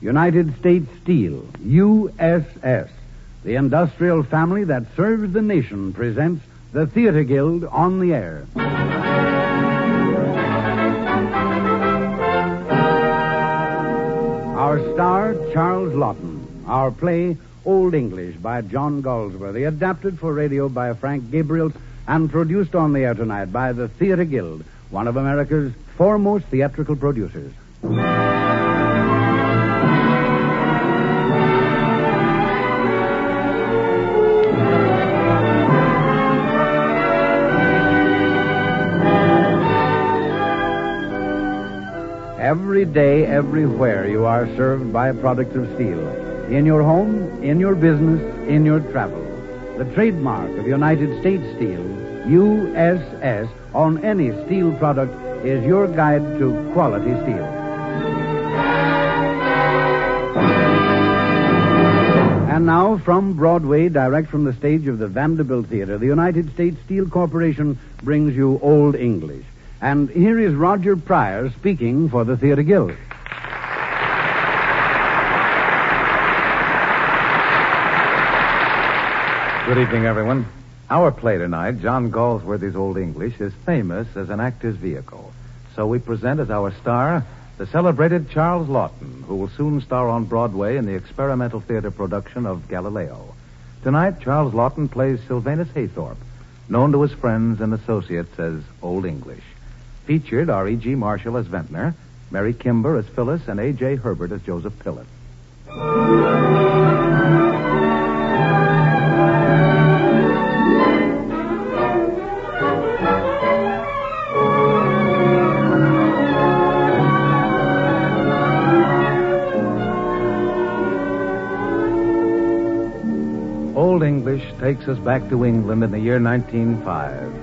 United States Steel, USS, the industrial family that serves the nation, presents the Theater Guild on the Air. Our star, Charles Laughton. Our play, Old English, by John Galsworthy, adapted for radio by Frank Gabriel and produced on the air tonight by the Theater Guild, one of America's foremost theatrical producers. Every day, everywhere, you are served by a product of steel. In your home, in your business, in your travel. The trademark of United States Steel, USS, on any steel product is your guide to quality steel. And now, from Broadway, direct from the stage of the Vanderbilt Theater, the United States Steel Corporation brings you Old English. And here is Roger Pryor speaking for the Theater Guild. Good evening, everyone. Our play tonight, John Galsworthy's Old English, is famous as an actor's vehicle. So we present as our star the celebrated Charles Laughton, who will soon star on Broadway in the experimental theater production of Galileo. Tonight, Charles Laughton plays Sylvanus Haythorpe, known to his friends and associates as Old English. Featured are E.G. Marshall as Ventnor, Mary Kimber as Phyllis, and A.J. Herbert as Joseph Pillett. Old English takes us back to England in the year 1905.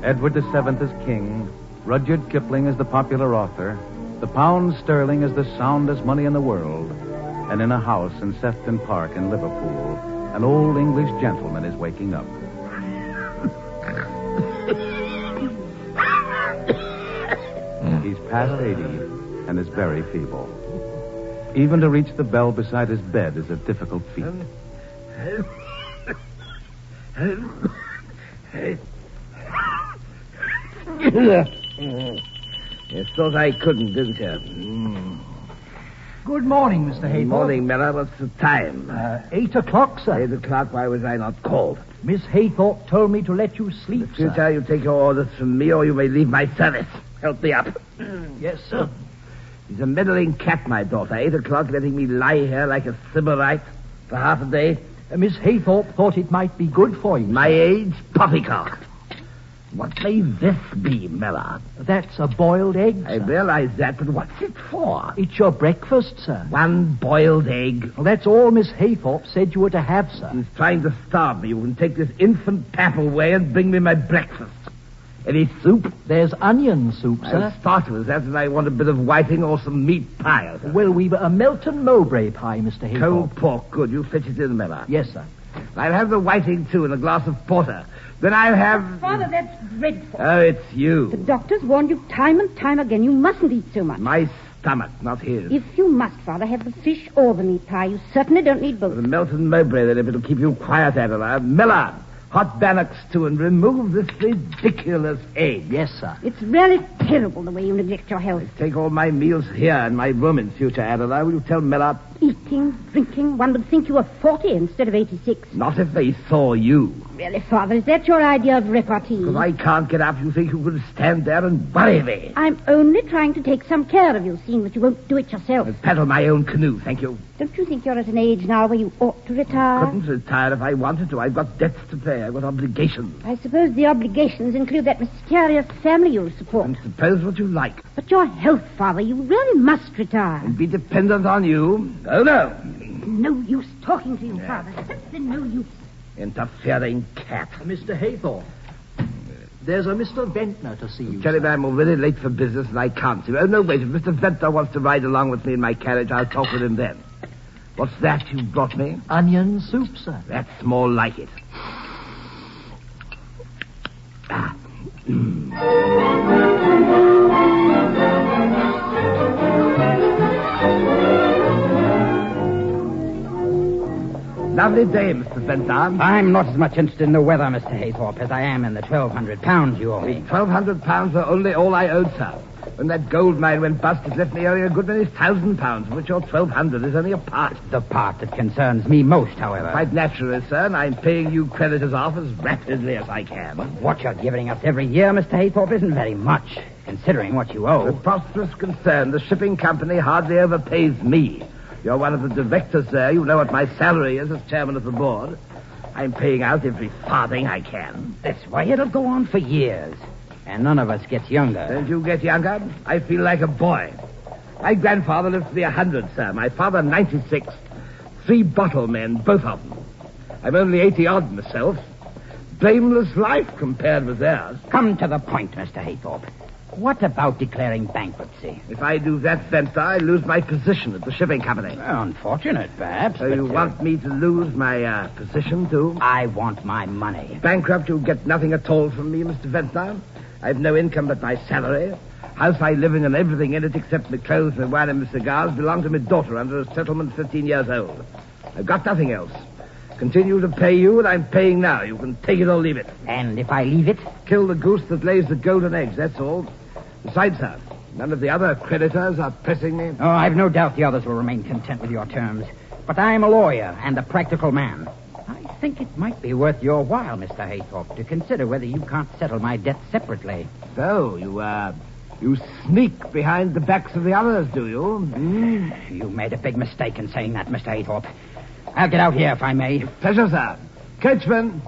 Edward VII is king. Rudyard Kipling is the popular author. The pound sterling is the soundest money in the world. And in a house in Sefton Park in Liverpool, an old English gentleman is waking up. He's past 80 and is very feeble. Even to reach the bell beside his bed is a difficult feat. You thought I couldn't, didn't you? Good morning, Mr. Haythorpe. Good morning, Miller. What's the time? 8 o'clock, sir. 8 o'clock. Why was I not called? Miss Haythorpe told me to let you sleep, In the future, you take your orders from me, or you may leave my service. Help me up. Yes, sir. She's a meddling cat, my daughter. 8 o'clock, letting me lie here like a sybarite for half a day. Miss Haythorpe thought it might be good for you. My age, poppycock. What may this be, Miller? That's a boiled egg, I sir. realize that, but what's it for? It's your breakfast, sir. One boiled egg. Well, that's all Miss Haythorpe said you were to have, sir. He's trying to starve me. You can take this infant pap away and bring me my breakfast. Any soup? There's onion soup, sir. I'll start with that, and I want a bit of whiting or some meat pie. Sir. Well, we've a Melton Mowbray pie, Mr. Haythorpe. Cold pork, good. You fetch it in, Miller. Yes, sir. I'll have the whiting, too, and a glass of porter. Then I'll have... Father, that's dreadful. Oh, it's you. The doctor's warned you time and time again. You mustn't eat so much. My stomach, not his. If you must, Father, have the fish or the meat pie. You certainly don't need both. The Melton Mowbray, then, if it'll keep you quiet, Adela. Miller, hot bannocks, too, and remove this ridiculous egg. Yes, sir. It's really terrible the way you neglect your health. Take all my meals here in my room in future, Adela. Will you tell Miller? Eating, drinking, one would think you were 40 instead of 86. Not if they saw you. Really, Father, is that your idea of repartee? If I can't get up, you think you could stand there and worry me. I'm only trying to take some care of you, seeing that you won't do it yourself. I'll paddle my own canoe, thank you. Don't you think you're at an age now where you ought to retire? Couldn't retire if I wanted to. I've got debts to pay. I've got obligations. I suppose the obligations include that mysterious family you support. And suppose what you like. But your health, Father, you really must retire. And be dependent on you. Oh, no. No use talking to you, Father. There's no use. Interfering cat. Mr. Haythorpe, there's a Mr. Ventnor to see you. Tell him sir. I'm already late for business and I can't see him. Oh, no, wait. If Mr. Ventnor wants to ride along with me in my carriage, I'll talk with him then. What's that you brought me? Onion soup, sir. That's more like it. Ah. Lovely day, Mr. Bentham. I'm not as much interested in the weather, Mr. Haythorpe, as I am in the 1,200 pounds you owe me. 1,200 pounds are only all I owed, sir. When that gold mine went bust, it left me owing a good many £1,000, of which your 1,200 is only a part. The part that concerns me most, however. Quite naturally, sir, and I'm paying you creditors off as rapidly as I can. What you're giving us every year, Mr. Haythorpe, isn't very much, considering what you owe. As a prosperous concern, the shipping company hardly overpays me. You're one of the directors there. You know what my salary is as chairman of the board. I'm paying out every farthing I can. This way it'll go on for years. And none of us gets younger. Don't you get younger? I feel like a boy. My grandfather lived to be 100, sir. My father, 96. 3 bottle men, both of them. I'm only 80-odd myself. Blameless life compared with theirs. Come to the point, Mr. Haythorpe. What about declaring bankruptcy? If I do that, Venter, I lose my position at the shipping company. Unfortunate, perhaps. So you want me to lose my position, too? I want my money. Bankrupt, you'll get nothing at all from me, Mr. Venter. I've no income but my salary. House I live in and everything in it except my clothes, my wine, and my cigars belong to my daughter under a settlement 15 years old. I've got nothing else. Continue to pay you, and I'm paying now. You can take it or leave it. And if I leave it? Kill the goose that lays the golden eggs, that's all. Besides, sir, none of the other creditors are pressing me. Oh, I've no doubt the others will remain content with your terms. But I'm a lawyer and a practical man. I think it might be worth your while, Mr. Haythorpe, to consider whether you can't settle my debt separately. So, you sneak behind the backs of the others, do you? You made a big mistake in saying that, Mr. Haythorpe. I'll get out here, if I may. Pleasure, sir. Coachman,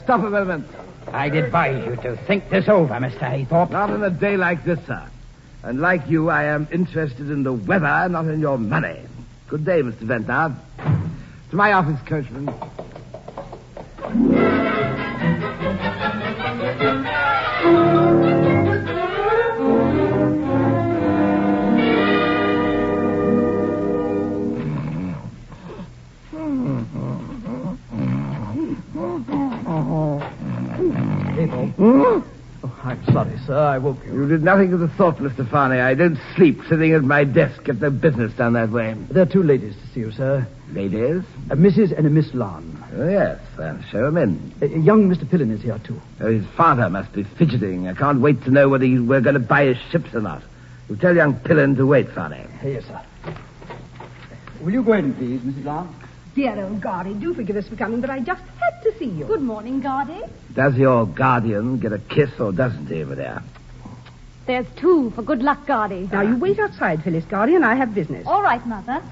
stop a moment. I'd advise you to think this over, Mr. Haythorpe. Not on a day like this, sir. And like you, I am interested in the weather, not in your money. Good day, Mr. Venter. To my office, coachman. Oh, I'm sorry, sir. I woke you. You did nothing of the sort, Mr. Farney. I don't sleep sitting at my desk. Get no business done that way. There are 2 ladies to see you, sir. Ladies? A Mrs. and a Miss Larn. Oh, yes. Show him in. Young Mr. Pillin is here, too. Oh, his father must be fidgeting. I can't wait to know whether we're going to buy his ships or not. You tell young Pillin to wait, Farney. Yes, sir. Will you go in, please, Mrs. Larn? Dear old Guardy, do forgive us for coming, but I just had to see you. Good morning, Guardy. Does your guardian get a kiss or doesn't he, over there? There's 2 for good luck, Guardy. Now, you wait outside, Phyllis, Guardy, and I have business. All right, Mother.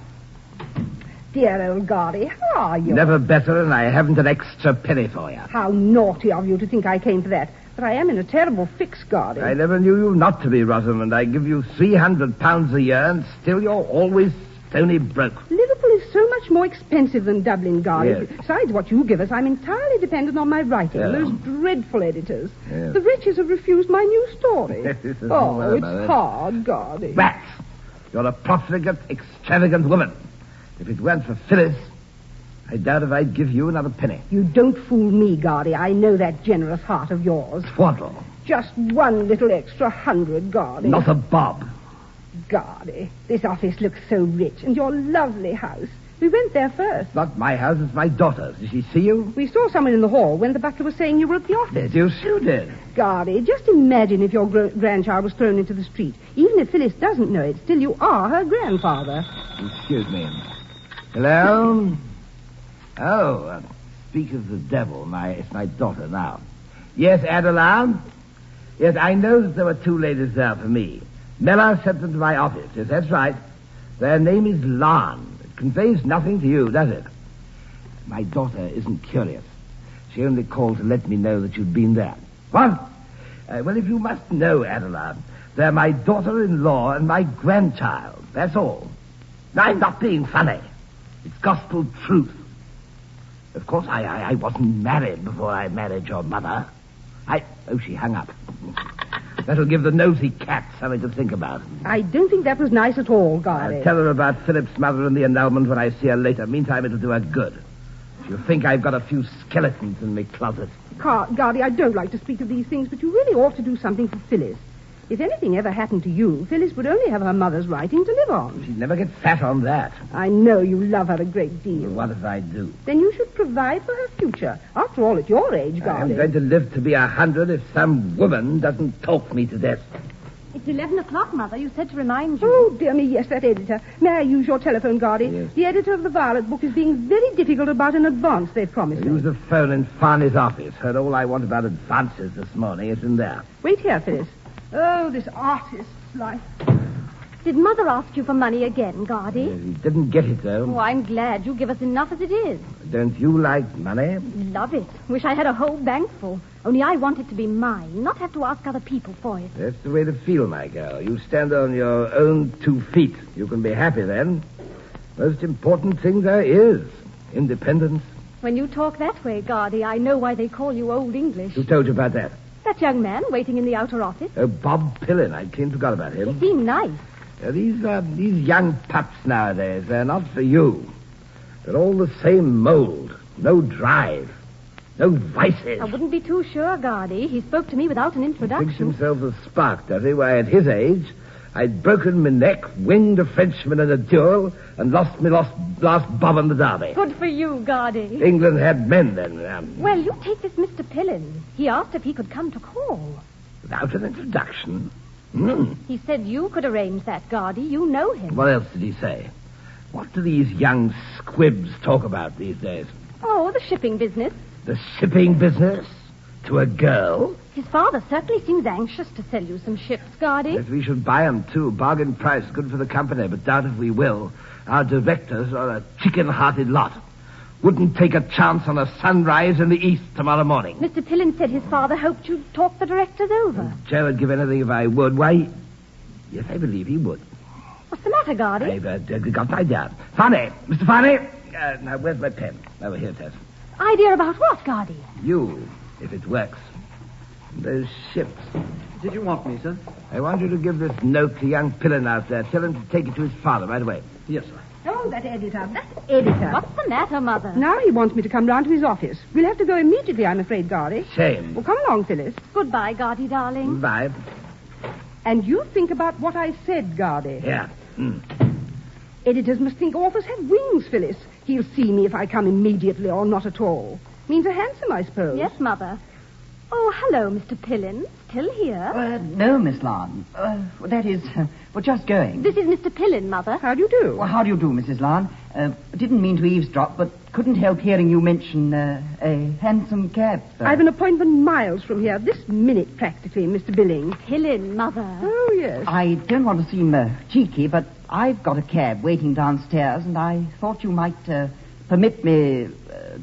Dear old Guardy, how are you? Never better, and I haven't an extra penny for you. How naughty of you to think I came for that. But I am in a terrible fix, Guardy. I never knew you not to be, Rosamond. I give you £300 a year, and still you're always stony broke. Liverpool is so much more expensive than Dublin, Guardy. Yes. Besides what you give us, I'm entirely dependent on my writing. Yeah. Those dreadful editors. Yes. The wretches have refused my new story. Well, Oh, it's Mother. hard, Guardy. Rats! You're a profligate, extravagant woman. If it weren't for Phyllis, I doubt if I'd give you another penny. You don't fool me, Guardy. I know that generous heart of yours. Twaddle. Just one little extra 100, Guardy. Not a bob. Guardy, this office looks so rich, and your lovely house. We went there first. Not my house, it's my daughter's. Did she see you? We saw someone in the hall when the butler was saying you were at the office. You sure did. Guardy, just imagine if your grandchild was thrown into the street. Even if Phyllis doesn't know it, still you are her grandfather. Excuse me. Hello? Oh, speak of the devil. It's my daughter now. Yes, Adeline? Yes, I know that there were 2 ladies there for me. Miller sent them to my office. Yes, that's right. Their name is Larn. It conveys nothing to you, does it? My daughter isn't curious. She only called to let me know that you'd been there. What? Well, if you must know, Adeline, they're my daughter-in-law and my grandchild. That's all. I'm not being funny. It's gospel truth. Of course, I wasn't married before I married your mother. Oh, she hung up. That'll give the nosy cat something to think about. I don't think that was nice at all, Guardy. I'll tell her about Philip's mother and the annulment when I see her later. Meantime, it'll do her good. She'll think I've got a few skeletons in my closet. Guardy, I don't like to speak of these things, but you really ought to do something for Phyllis. If anything ever happened to you, Phyllis would only have her mother's writing to live on. She'd never get fat on that. I know you love her a great deal. What if I do? Then you should provide for her future. After all, at your age, I'm Gardy. going to live to be 100 if some woman doesn't talk me to death. It's 11 o'clock, Mother. You said to remind you. Oh, dear me, yes, that editor. May I use your telephone, Gardy? Yes. The editor of the Violet book is being very difficult about an advance they've promised Use me. the phone in Farney's office. Heard all I want about advances this morning. It's in there. Wait here, Phyllis. Oh, this artist's life. Did Mother ask you for money again, Gardy? He didn't get it, though. Oh, I'm glad. You give us enough as it is. Don't you like money? Love it. Wish I had a whole bank full. Only I want it to be mine, not have to ask other people for it. That's the way to feel, my girl. You stand on your own 2 feet. You can be happy then. Most important thing there is independence. When you talk that way, Gardy, I know why they call you Old English. Who told you about that? That young man waiting in the outer office. Oh, Bob Pillin. I clean forgot about him. He seemed nice. These young pups nowadays, they're not for you. They're all the same mold. No drive. No vices. I wouldn't be too sure, Gardy. He spoke to me without an Thinks introduction. himself a spark, does he? Why, at his age, I'd broken my neck, winged a Frenchman in a duel, and lost my last bob on the derby. Good for you, Gardy. England had men then. Well, you take this Mr. Pillin. He asked if he could come to call. Without an introduction. He said you could arrange that, Gardy. You know him. What else did he say? What do these young squibs talk about these days? Oh, the shipping business. The shipping business? To a girl? His father certainly seems anxious to sell you some ships, Gardy. Yes, we should buy 'em, too. Bargain price, good for the company, but doubt if we will. Our directors are a chicken-hearted lot. Wouldn't take a chance on a sunrise in the east tomorrow morning. Mr. Pillin said his father hoped you'd talk the directors over. Joe would give anything if I would. Why, yes, I believe he would. What's the matter, Gardy? I've got an idea. Farney! Mr. Farney! Now, where's my pen? Over here, Tess. Idea about what, Gardy? You, if it works. Those ships. Did you want me, sir? I want you to give this note to young Pillin out there. Tell him to take it to his father right away. Yes, sir. Oh, that editor. What's the matter, Mother? Now he wants me to come round to his office. We'll have to go immediately, I'm afraid, Gardy. Shame. Well, come along, Phyllis. Goodbye, Gardy, darling. Bye. And you think about what I said, Gardy. Yeah. Editors must think authors have wings, Phyllis. He'll see me if I come immediately or not at all. Means a hansom, I suppose. Yes, Mother. Oh, hello, Mr. Pillin. Still here? No, Miss Larn. That is, we're just going. This is Mr. Pillin, Mother. How do you do? Well, how do you do, Mrs. Larn? Didn't mean to eavesdrop, but couldn't help hearing you mention a hansom cab, sir. I've an appointment miles from here, this minute practically, Mr. Billing. Pillin, Mother. Oh, yes. I don't want to seem cheeky, but I've got a cab waiting downstairs, and I thought you might permit me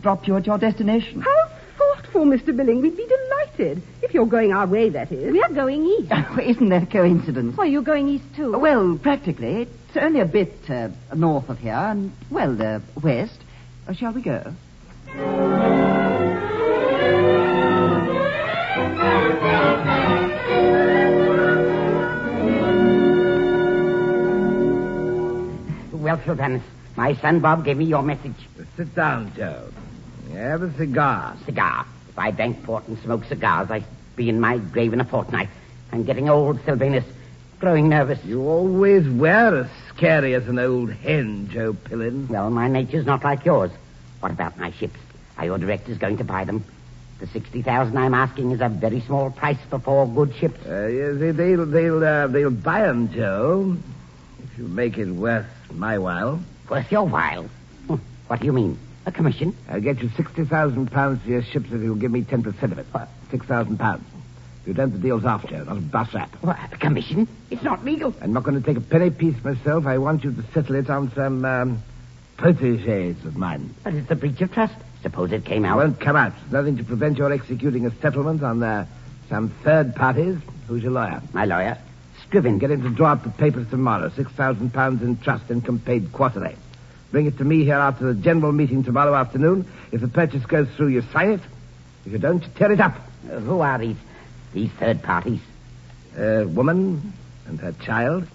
drop you at your destination. How thoughtful, Mr. Billing. We'd be delighted. If you're going our way, that is. We're going east. Isn't that a coincidence? Why, are you going east, too? Well, practically. It's only a bit north of here, and, well, west. Shall we go? Well, Sylvanus, my son Bob gave me your message. Sit down, Joe. Have a cigar. Cigar. If I drank port and smoked cigars, I'd be in my grave in a fortnight. I'm getting old, Sylvanus. Growing nervous. You always were as scary as an old hen, Joe Pillin. Well, my nature's not like yours. What about my ships? Are your directors going to buy them? The $60,000 I'm asking is a very small price for 4 good ships. Yes, they'll buy 'em, Joe. If you make it worth my while. Worth your while? What do you mean? A commission? I'll get you £60,000 for your ships if you'll give me 10% of it. £6,000. If you don't, the deal's off, Joe. Not a bus rap. What, a commission? It's not legal. I'm not going to take a penny piece myself. I want you to settle it on some protégés of mine. But it's a breach of trust. Suppose it came It out. won't come out. Nothing to prevent your executing a settlement on some third parties. Who's your lawyer? My lawyer. Scriven. Get him to draw up the papers tomorrow. £6,000 in trust, income paid quarterly. Bring it to me here after the general meeting tomorrow afternoon. If the purchase goes through, you sign it. If you don't, you tear it up. Who are these third parties? A woman and her child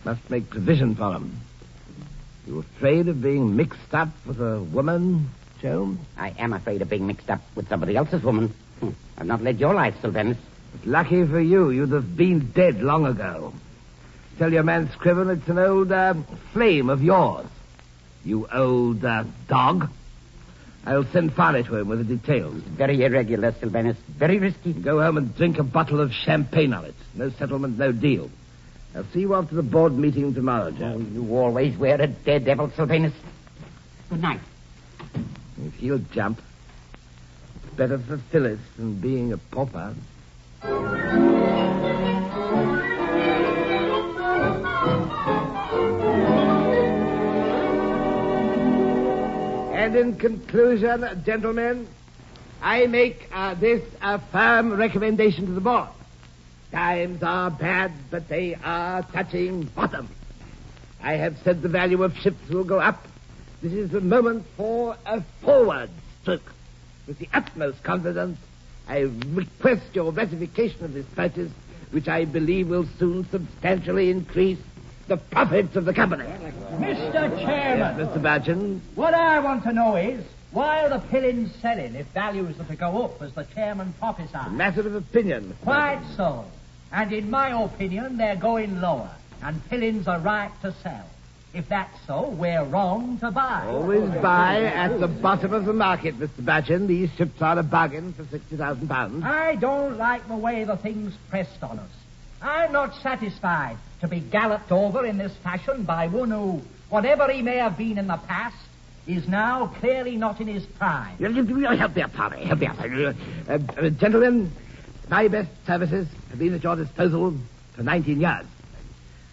must make provision for them. You afraid of being mixed up with a woman, Joe? I am afraid of being mixed up with somebody else's woman. I've not led your life, Sylvanus. But lucky for you, you'd have been dead long ago. Tell your man Scriven it's an old flame of yours. You old dog. I'll send Farley to him with the details. Very irregular, Sylvanus. Very risky. Go home and drink a bottle of champagne on it. No settlement, no deal. I'll see you after the board meeting tomorrow, Joe. Oh, you always wear a daredevil, Sylvanus. Good night. If he'll jump, it's better for Phyllis than being a pauper. And in conclusion, gentlemen, I make this firm recommendation to the board. Times are bad, but they are touching bottom. I have said the value of ships will go up. This is the moment for a forward stroke. With the utmost confidence, I request your ratification of this purchase, which I believe will soon substantially increase the profits of the company. Mr. Chairman. Yes, Mr. Badgen. What I want to know is, why are the pillins selling if values are to go up, as the chairman prophesied? A matter of opinion. Quite so. And in my opinion, they're going lower, and pillins are right to sell. If that's so, we're wrong to buy. Always buy at the bottom of the market, Mr. Badgen. These ships are a bargain for £60,000. I don't like the way the thing's pressed on us. I'm not satisfied to be galloped over in this fashion by one who, whatever he may have been in the past, is now clearly not in his prime. Help me up, Harvey. Help me up. Gentlemen, my best services have been at your disposal for 19 years.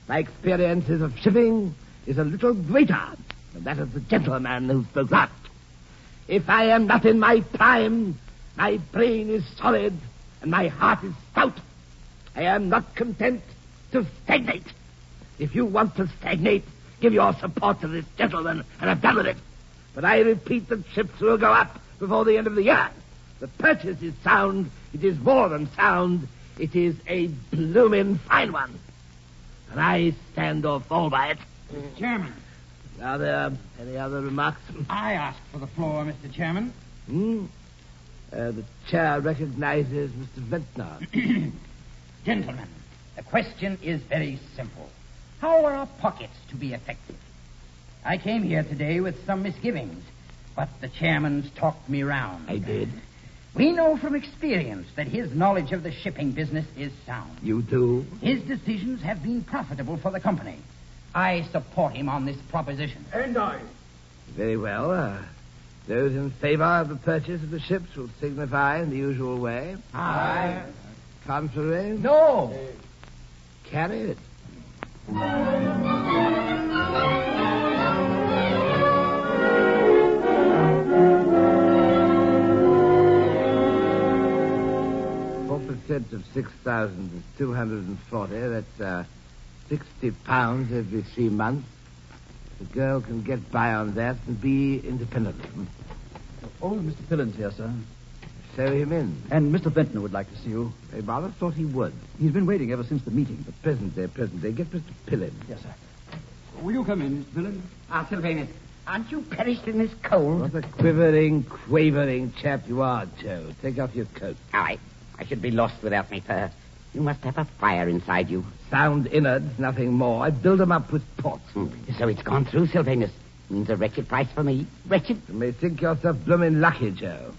My experiences of shipping is a little greater than that of the gentleman who spoke last. If I am not in my prime, my brain is solid and my heart is stout. I am not content to stagnate. If you want to stagnate, give your support to this gentleman and have done with it. But I repeat that ships will go up before the end of the year. The purchase is sound. It is more than sound. It is a bloomin' fine one. And I stand or fall by it. Chairman. Are there any other remarks? I asked for the floor, Mr. Chairman. The chair recognizes Mr. Ventnor. Gentlemen, the question is very simple. How are our pockets to be effective? I came here today with some misgivings, but the chairman's talked me round. I did. We know from experience that his knowledge of the shipping business is sound. You do? His decisions have been profitable for the company. I support him on this proposition. And I. Very well. Those in favor of the purchase of the ships will signify in the usual way. Aye. Contrary? No. Carry it. Of 6,000 is 240. That's £60 every 3 months. The girl can get by on that and be independent. Old Mr. Pillins here, sir. Show him in. And Mr. Ventnor would like to see you. I rather thought he would. He's been waiting ever since the meeting. But present day. Get Mr. Pillins. Yes, sir. Will you come in, Mr. Pillins? Sylvanus, aren't you perished in this cold? What a quivering, quavering chap you are, Joe. Take off your coat. I should be lost without me fur. You must have a fire inside you. Sound innards, nothing more. I build them up with port. So it's gone through, Sylvanus. Means a wretched price for me. Wretched. You may think yourself bloomin' lucky, Joe.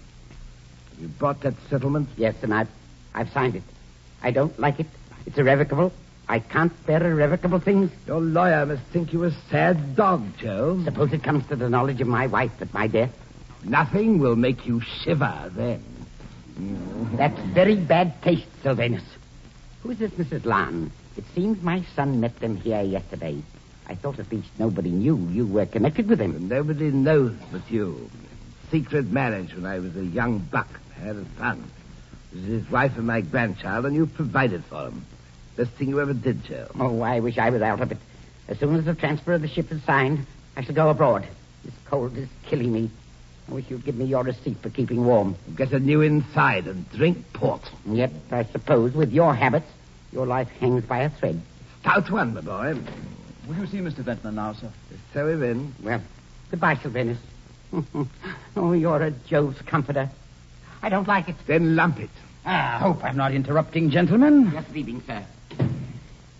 You bought that settlement? Yes, and I've signed it. I don't like it. It's irrevocable. I can't bear irrevocable things. Your lawyer must think you a sad dog, Joe. Suppose it comes to the knowledge of my wife at my death. Nothing will make you shiver then. That's very bad taste, Sylvanus. Who is this Mrs. Lan? It seems my son met them here yesterday. I thought at least nobody knew you were connected with him. Nobody knows but you. Secret marriage when I was a young buck. I had a son. This is his wife and my grandchild, and you provided for him. Best thing you ever did, Joe. Oh, I wish I was out of it. As soon as the transfer of the ship is signed, I shall go abroad. This cold is killing me. I wish you'd give me your receipt for keeping warm. Get a new inside and drink port. Yet, I suppose, with your habits, your life hangs by a thread. Stout one, my boy. Will you see Mr. Ventnor now, sir? So we're in. Well, goodbye, Sylvanus. Oh, you're a Jove's comforter. I don't like it. Then lump it. I hope I'm not interrupting, gentlemen. Just leaving, sir.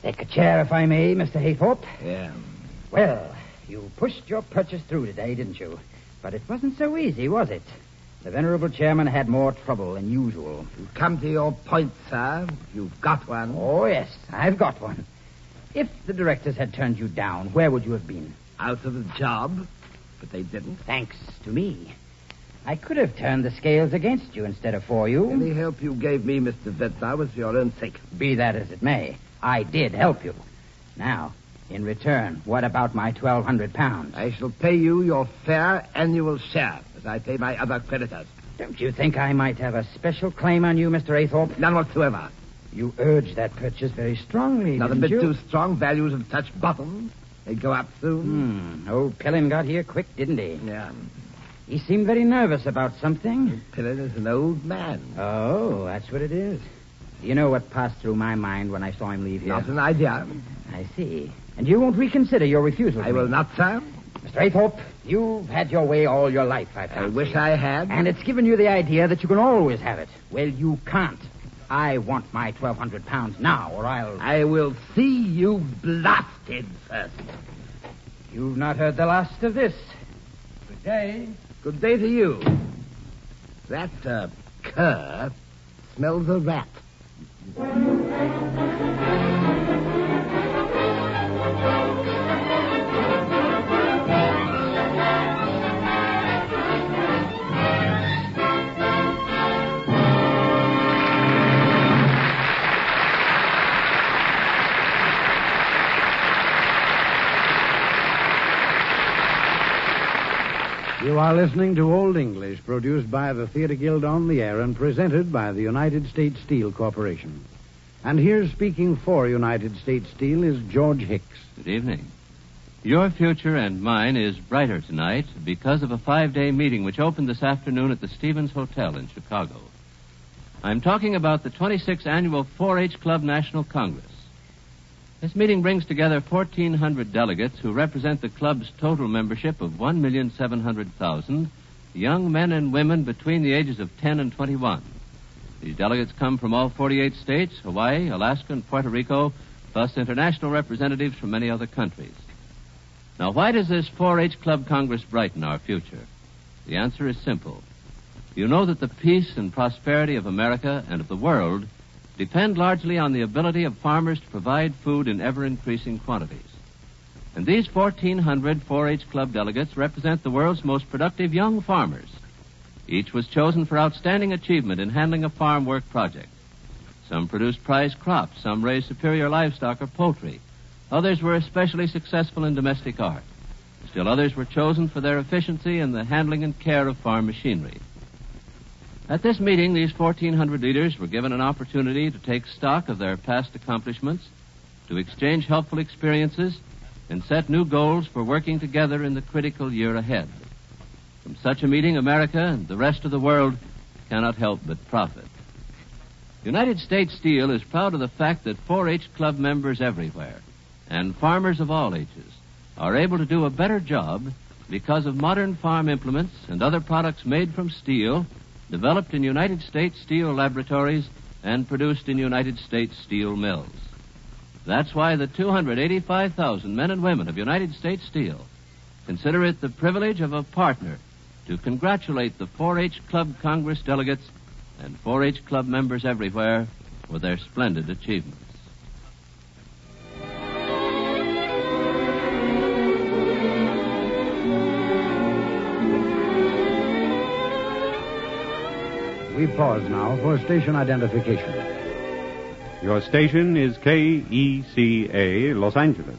Take a chair, if I may, Mr. Haythorpe. Yeah. Well, you pushed your purchase through today, didn't you? But it wasn't so easy, was it? The venerable chairman had more trouble than usual. You come to your point, sir. You've got one. Oh, yes, I've got one. If the directors had turned you down, where would you have been? Out of the job. But they didn't. Thanks to me. I could have turned the scales against you instead of for you. Any help you gave me, Mr. Ventnor, was for your own sake. Be that as it may, I did help you. Now, in return, what about my £1,200? I shall pay you your fair annual share, as I pay my other creditors. Don't you think I might have a special claim on you, Mr. Aythorpe? None whatsoever. You urged that purchase very strongly, Not a didn't bit you? too strong. Values of such bottom. They go up soon. Old Pillin got here quick, didn't he? Yeah. He seemed very nervous about something. Pillin is an old man. Oh, that's what it is. Do you know what passed through my mind when I saw him leave here? Not an idea. I see. And you won't reconsider your refusal to I will me? not, sir. Mr. Aythorpe, you've had your way all your life, I fancy. I wish I had. And it's given you the idea that you can always have it. Well, you can't. I want my £1,200 now, or I'll... I will see you blasted first. You've not heard the last of this. Good day. Good day to you. That, cur smells a rat. You are listening to Old English, produced by the Theater Guild on the Air and presented by the United States Steel Corporation. And here speaking for United States Steel is George Hicks. Good evening. Your future and mine is brighter tonight because of a 5-day meeting which opened this afternoon at the Stevens Hotel in Chicago. I'm talking about the 26th Annual 4-H Club National Congress. This meeting brings together 1,400 delegates who represent the club's total membership of 1,700,000 young men and women between the ages of 10 and 21. These delegates come from all 48 states, Hawaii, Alaska, and Puerto Rico, plus international representatives from many other countries. Now, why does this 4-H Club Congress brighten our future? The answer is simple. You know that the peace and prosperity of America and of the world depend largely on the ability of farmers to provide food in ever-increasing quantities. And these 1,400 4-H Club delegates represent the world's most productive young farmers. Each was chosen for outstanding achievement in handling a farm work project. Some produced prize crops, some raised superior livestock or poultry. Others were especially successful in domestic art. Still others were chosen for their efficiency in the handling and care of farm machinery. At this meeting, these 1,400 leaders were given an opportunity to take stock of their past accomplishments, to exchange helpful experiences, and set new goals for working together in the critical year ahead. From such a meeting, America and the rest of the world cannot help but profit. United States Steel is proud of the fact that 4-H Club members everywhere and farmers of all ages are able to do a better job because of modern farm implements and other products made from steel developed in United States Steel laboratories and produced in United States steel mills. That's why the 285,000 men and women of United States Steel consider it the privilege of a partner to congratulate the 4-H Club Congress delegates and 4-H Club members everywhere for their splendid achievements. We pause now for station identification. Your station is KECA, Los Angeles.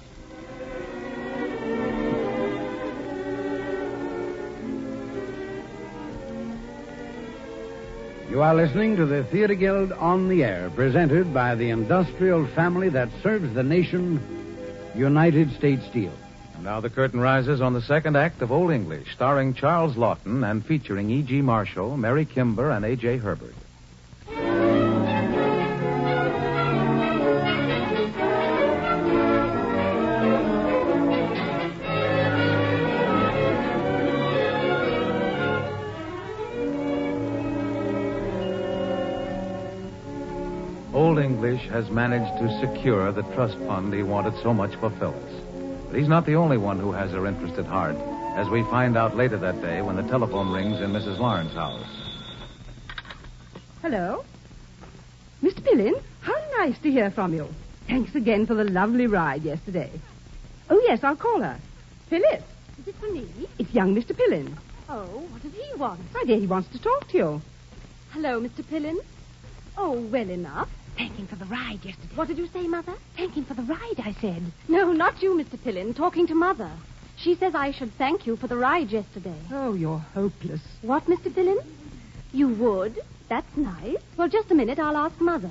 You are listening to the Theater Guild on the Air, presented by the industrial family that serves the nation, United States Steel. And now the curtain rises on the second act of Old English, starring Charles Lawton and featuring E.G. Marshall, Mary Kimber, and A.J. Herbert. Old English has managed to secure the trust fund he wanted so much for Phyllis. But he's not the only one who has her interest at heart, as we find out later that day when the telephone rings in Mrs. Lawrence's house. Hello? Mr. Pillin, how nice to hear from you. Thanks again for the lovely ride yesterday. Oh, yes, I'll call her. Phyllis. Is it for me? It's young Mr. Pillin. Oh, what does he want? My dear, he wants to talk to you. Hello, Mr. Pillin. Oh, well enough. Thank him for the ride yesterday. What did you say, Mother? Thank him for the ride, I said. No, not you, Mr. Pillin. Talking to Mother. She says I should thank you for the ride yesterday. Oh, you're hopeless. What, Mr. Pillin? You would? That's nice. Well, just a minute. I'll ask Mother.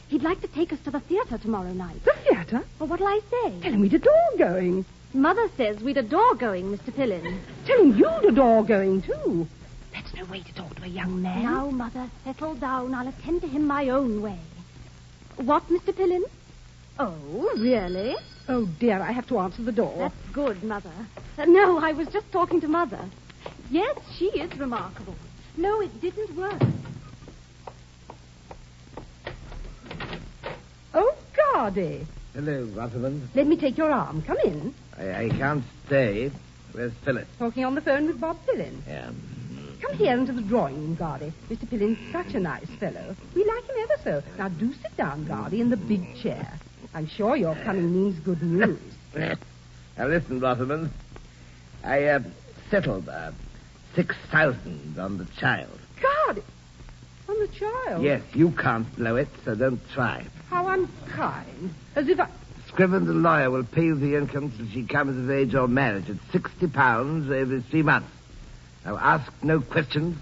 He'd like to take us to the theater tomorrow night. The theater? Well, what'll I say? Tell him we'd adore going. Mother says we'd adore going, Mr. Pillin. Tell him you'd adore going, too. That's no way to talk to a young man. Now, Mother, settle down. I'll attend to him my own way. What, Mr. Pillin? Oh, really? Oh, dear, I have to answer the door. That's good, Mother. No, I was just talking to Mother. Yes, she is remarkable. No, it didn't work. Oh, Gardy. Hello, Rosamond. Let me take your arm. Come in. I can't stay. Where's Phyllis? Talking on the phone with Bob Pillin. Yeah. Come here into the drawing room, Gardy. Mr. Pillin's such a nice fellow. We like him ever so. Now, do sit down, Gardy, in the big chair. I'm sure your coming means good news. Now, listen, Rosamond. I settled 6,000 on the child. Gardy! On the child? Yes, you can't blow it, so don't try. How unkind. As if I... Scriven, the lawyer, will pay you the income till she comes of age or marriage at £60 every 3 months. Now, ask no questions,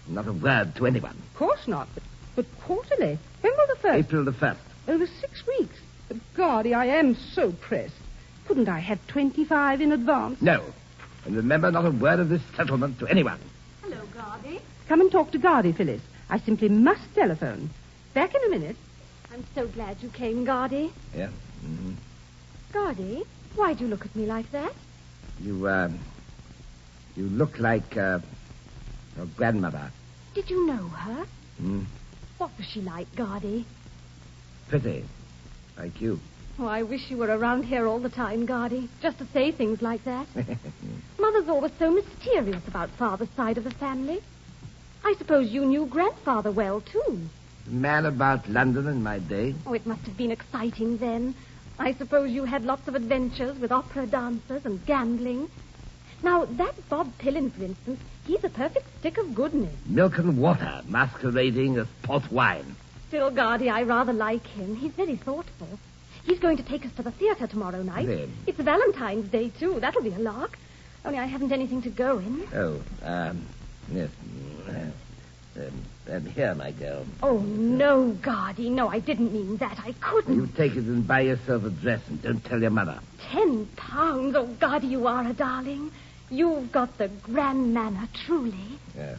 not a word to anyone. Of course not, but quarterly. When will the first... April the 1st. Over 6 weeks. But, Gardy, I am so pressed. Couldn't I have 25 in advance? No. And remember, not a word of this settlement to anyone. Hello, Gardy. Come and talk to Gardy, Phyllis. I simply must telephone. Back in a minute. I'm so glad you came, Gardy. Yeah? Mm-hmm. Gardy, why'd you look at me like that? You look like, your grandmother. Did you know her? Hmm? What was she like, Gardy? Pretty. Like you. Oh, I wish you were around here all the time, Gardy, just to say things like that. Mother's always so mysterious about Father's side of the family. I suppose you knew Grandfather well, too. Man about London in my day. Oh, it must have been exciting then. I suppose you had lots of adventures with opera dancers and gambling. Now, that Bob Pillin, for instance, he's a perfect stick of goodness. Milk and water masquerading as port wine. Still, Gardy, I rather like him. He's very thoughtful. He's going to take us to the theater tomorrow night. Then? It's Valentine's Day, too. That'll be a lark. Only I haven't anything to go in. Oh, yes. Here, my girl. Oh, no, Gardy. No, I didn't mean that. I couldn't. You take it and buy yourself a dress and don't tell your mother. £10. Oh, Gardy, you are a darling. You've got the grand manner, truly. Yes,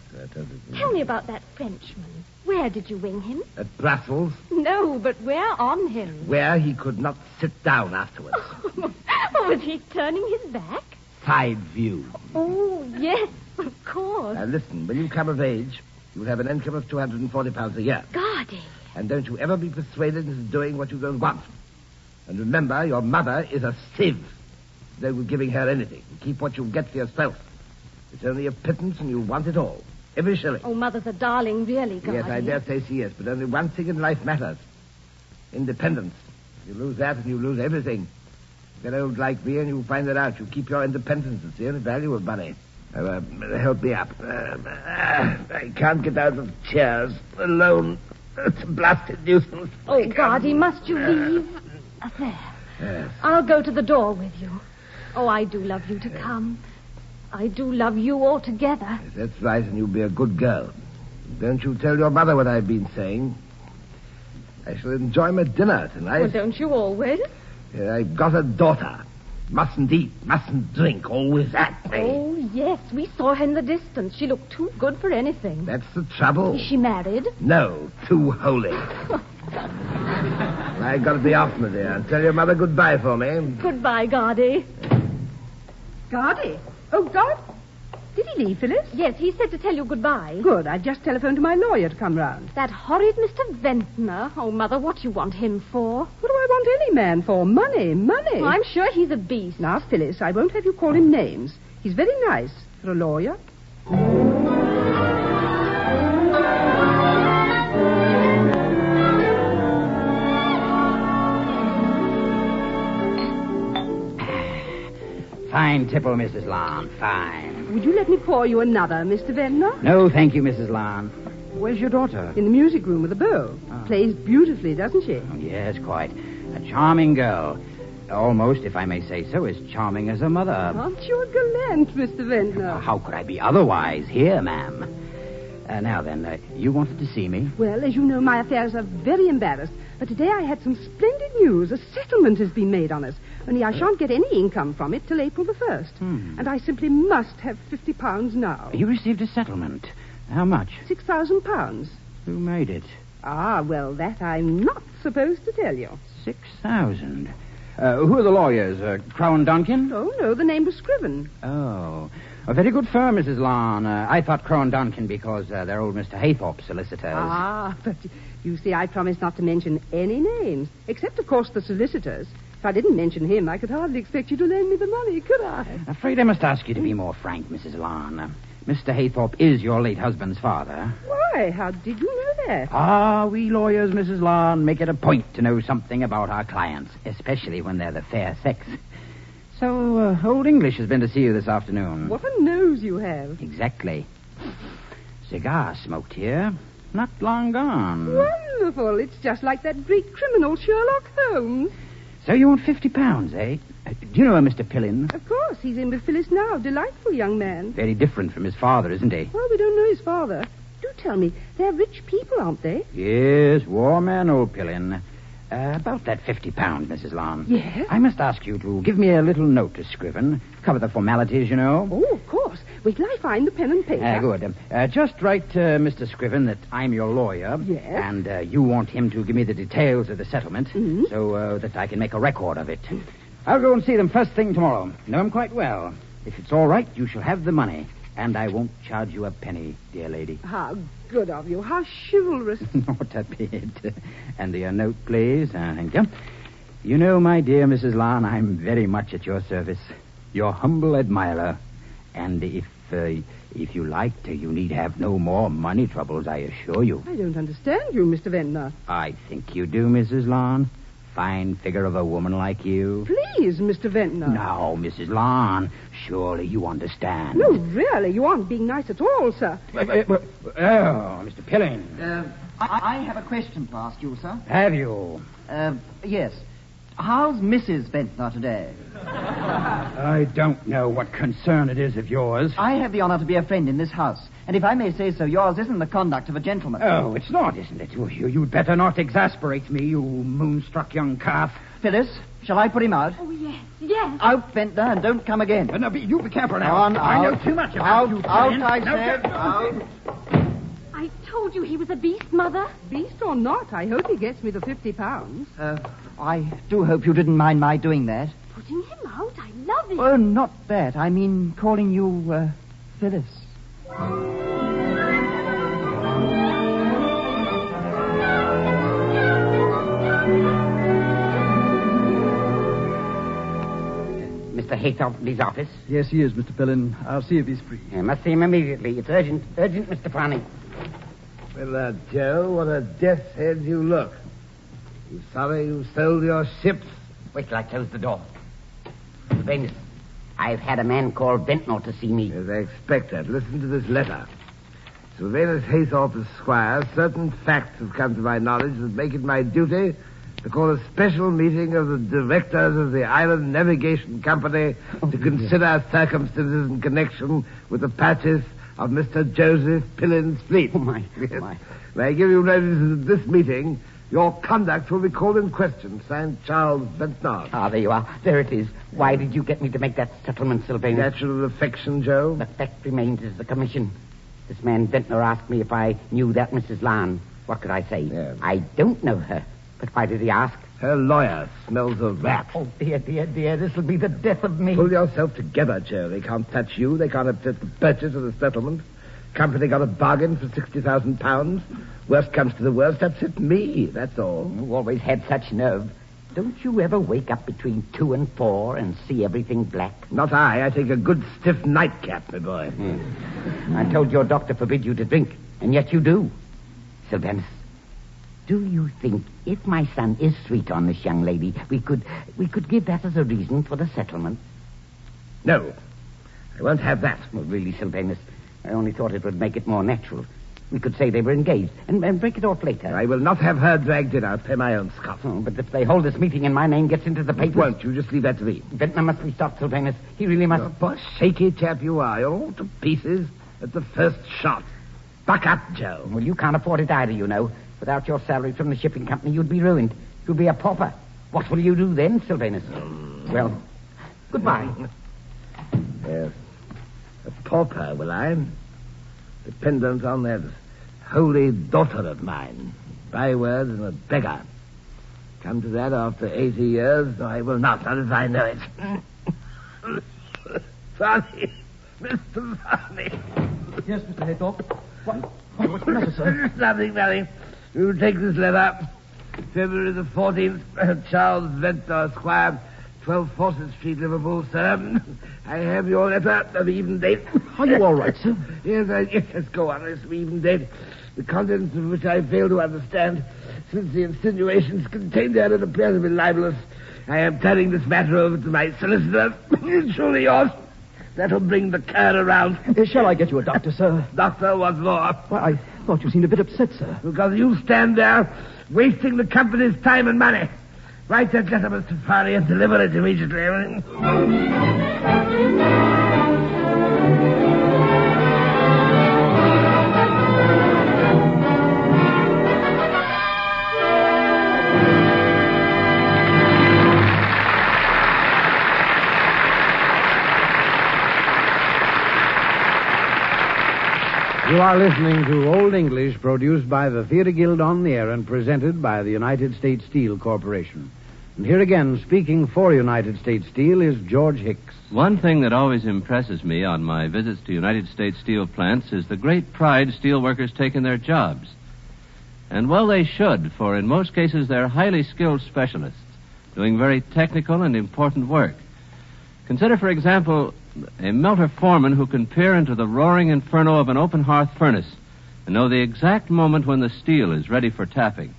Tell me about that Frenchman. Where did you wing him? At Brussels, No, but where on him? where he could not sit down afterwards. Was he turning his back? Side view. Oh, yes, of course. Now, listen, when you come of age, you'll have an income of £240 a year. Gardy. And don't you ever be persuaded into doing what you don't want. And remember, your mother is a sieve. No good giving her anything. Keep what you get for yourself. It's only a pittance and you want it all. Every shilling. Oh, Mother's a darling, really, Gardy. Yes, I dare say she is, but only one thing in life matters. Independence. You lose that and you lose everything. You get old like me and you find it out. You keep your independence. It's the only value of money. Help me up. I can't get out of chairs alone. It's a blasted nuisance. Oh, Gardy, must you leave? There. Yes. I'll go to the door with you. Oh, I do love you to come. I do love you altogether. Yes, that's right, and you'll be a good girl. Don't you tell your mother what I've been saying. I shall enjoy my dinner tonight. Well, don't you always? I've got a daughter. Mustn't eat, mustn't drink, always at me. Oh, yes, we saw her in the distance. She looked too good for anything. That's the trouble. Is she married? No, too holy. I've got to be off, my dear. Tell your mother goodbye for me. Goodbye, Gardy. Gardy? Oh, God. Did he leave, Phyllis? Yes, he said to tell you goodbye. Good. I've just telephoned to my lawyer to come round. That horrid Mr. Ventnor. Oh, Mother, what do you want him for? What do I want any man for? Money, money. Oh, I'm sure he's a beast. Now, Phyllis, I won't have you call him names. He's very nice for a lawyer. Fine tipple, Mrs. Lon. Fine. Would you let me pour you another, Mr. Ventnor? No, thank you, Mrs. Lon. Where's your daughter? In the music room with a bow. Plays beautifully, doesn't she? Oh, yes, quite. A charming girl. Almost, if I may say so, as charming as her mother. Aren't you a gallant, Mr. Ventnor? How could I be otherwise? Here, ma'am. Now then, you wanted to see me? Well, as you know, my affairs are very embarrassed. But today I had some splendid news. A settlement has been made on us. Only I shan't get any income from it till April the 1st. And I simply must have £50 now. You received a settlement. How much? £6,000. Who made it? Ah, well, that I'm not supposed to tell you. 6,000. Who are the lawyers? Crow and Duncan? Oh, no, the name was Scriven. Oh. A very good firm, Mrs. Lon. I thought Crow and Duncan because they're old Mr. Haythorpe's solicitors. Ah, but you see, I promised not to mention any names, except, of course, the solicitors. If I didn't mention him, I could hardly expect you to lend me the money, could I? Afraid I must ask you to be more frank, Mrs. Lon. Mr. Haythorpe is your late husband's father. Why? How did you know that? Ah, we lawyers, Mrs. Lon, make it a point to know something about our clients, especially when they're the fair sex. So, Old English has been to see you this afternoon. What a nose you have. Exactly. Cigar smoked here. Not long gone. Wonderful. It's just like that Greek criminal, Sherlock Holmes. So you want £50, eh? Do you know Mr. Pillin? Of course. He's in with Phyllis now. Delightful young man. Very different from his father, isn't he? Well, we don't know his father. Do tell me. They're rich people, aren't they? Yes, war man, old Pillin. About that £50, Mrs. Lon. Yes? I must ask you to give me a little note to Scriven. Cover the formalities, you know. Oh, of course. Wait till I find the pen and paper. Good. Just write to Mr. Scriven that I'm your lawyer. Yes? And you want him to give me the details of the settlement so that I can make a record of it. I'll go and see them first thing tomorrow. Know him quite well. If it's all right, you shall have the money. And I won't charge you a penny, dear lady. How good of you. How chivalrous. Not a bit. And your note, please. Thank you. You know, my dear Mrs. Lon, I'm very much at your service. Your humble admirer. And if you liked, you need have no more money troubles, I assure you. I don't understand you, Mr. Ventnor. I think you do, Mrs. Lon. Fine figure of a woman like you. Please, Mr. Ventnor. Now, Mrs. Lon, surely you understand. No, really, you aren't being nice at all, sir. Mr. Pillin. I have a question to ask you, sir. Have you? Yes. How's Mrs. Ventnor today? I don't know what concern it is of yours. I have the honor to be a friend in this house. And if I may say so, yours isn't the conduct of a gentleman. Oh, it's not, isn't it? You'd better not exasperate me, you moonstruck young calf. Phyllis, shall I put him out? Oh, yes, yes. Out, Ventnor, and don't come again. No, you be careful now. On, I know out. too much about you, Out, Pillin. I said. Out. I told you he was a beast, Mother. Beast or not, I hope he gets me the £50. I do hope you didn't mind my doing that. Putting him out? I love it. Oh, not that. I mean calling you, Phyllis. Mr. Haythorpe's office? Yes, he is, Mr. Pillin. I'll see if he's free. I must see him immediately. It's urgent. Urgent, Mr. Farney. Well, Joe, what a death's head you look. You sorry you sold your ships? Wait till I close the door. Venus, I've had a man called Ventnor to see me. As I expected. Listen to this letter. Sylvanus Haythorpe, Esquire, certain facts have come to my knowledge that make it my duty to call a special meeting of the directors of the Island Navigation Company to consider circumstances in connection with the purchase of Mr. Joseph Pillin's fleet. Oh, my. May I give you notice at this meeting, your conduct will be called in question. Signed, Charles Ventnor. Ah, there you are. There it is. Why did you get me to make that settlement, Sylvanus? Natural affection, Joe. The fact remains is the commission. This man Ventnor asked me if I knew that Mrs. Lon. What could I say? Yeah. I don't know her. But why did he ask? Her lawyer smells a rat. Oh, dear, dear, dear. This will be the death of me. Pull yourself together, Joe. They can't touch you. They can't upset the purchase of the settlement. Company got a bargain for £60,000. Worst comes to the worst, upset me. That's all. You always had such nerve. Don't you ever wake up between 2 and 4 and see everything black? Not I. I take a good stiff nightcap, my boy. I told your doctor forbid you to drink, and yet you do. Sylvanus, do you think if my son is sweet on this young lady, we could give that as a reason for the settlement? No. I won't have that. Well, really, Sylvanus, I only thought it would make it more natural. We could say they were engaged and break it off later. I will not have her dragged in. I'll pay my own scoff. Oh, but if they hold this meeting and my name gets into the papers... Won't you? Just leave that to me. Ventnor must be stopped, Sylvanus. He really must... Oh, poor shaky chap you are. You're all to pieces at the first shot. Buck up, Joe. Well, you can't afford it either, you know. Without your salary from the shipping company, you'd be ruined. You'd be a pauper. What will you do then, Sylvanus? Well, goodbye. Yes. A pauper, will I? Dependent on that holy daughter of mine. Bywords and a beggar. Come to that after 80 years, I will not, not as I know it. Farney! Mr. Farney! Yes, Mr. Haythorpe. What's the matter, sir? Nothing. You take this letter. February the 14th, Charles Ventnor, Esquire, 12 Fawcett Street, Liverpool, sir. I have your letter of even date. Are you all right, sir? Yes, go on. It's even date. The contents of which I fail to understand, since the insinuations contained therein appear to be libelous. I am turning this matter over to my solicitor. Surely yours. That'll bring the cur around. Shall I get you a doctor, sir? Doctor, what more? Well, I thought you seemed a bit upset, sir. Because you stand there wasting the company's time and money. Write that letter, Mr. Farney, and deliver it immediately. You are listening to Old English, produced by the Theatre Guild on the Air and presented by the United States Steel Corporation. And here again, speaking for United States Steel, is George Hicks. One thing that always impresses me on my visits to United States steel plants is the great pride steel workers take in their jobs. And well, they should, for in most cases they're highly skilled specialists, doing very technical and important work. Consider, for example, a melter foreman who can peer into the roaring inferno of an open hearth furnace and know the exact moment when the steel is ready for tapping.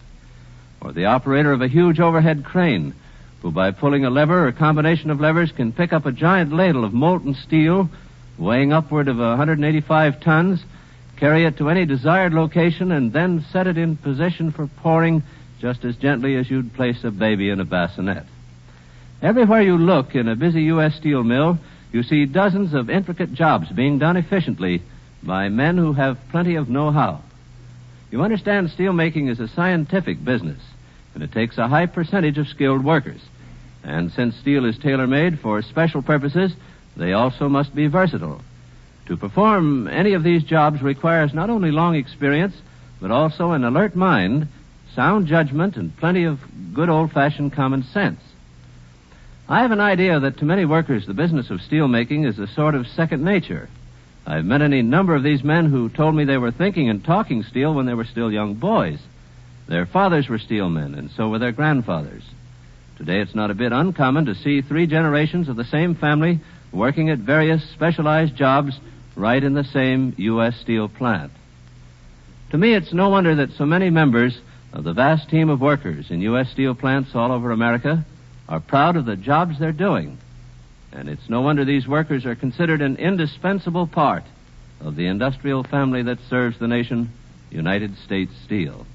Or the operator of a huge overhead crane who, by pulling a lever or a combination of levers, can pick up a giant ladle of molten steel weighing upward of 185 tons, carry it to any desired location, and then set it in position for pouring just as gently as you'd place a baby in a bassinet. Everywhere you look in a busy U.S. steel mill, you see dozens of intricate jobs being done efficiently by men who have plenty of know-how. You understand, steelmaking is a scientific business, and it takes a high percentage of skilled workers. And since steel is tailor-made for special purposes, they also must be versatile. To perform any of these jobs requires not only long experience, but also an alert mind, sound judgment, and plenty of good old-fashioned common sense. I have an idea that to many workers, the business of steelmaking is a sort of second nature. I've met any number of these men who told me they were thinking and talking steel when they were still young boys. Their fathers were steelmen, and so were their grandfathers. Today, it's not a bit uncommon to see 3 generations of the same family working at various specialized jobs right in the same U.S. steel plant. To me, it's no wonder that so many members of the vast team of workers in U.S. steel plants all over America are proud of the jobs they're doing. And it's no wonder these workers are considered an indispensable part of the industrial family that serves the nation, United States Steel.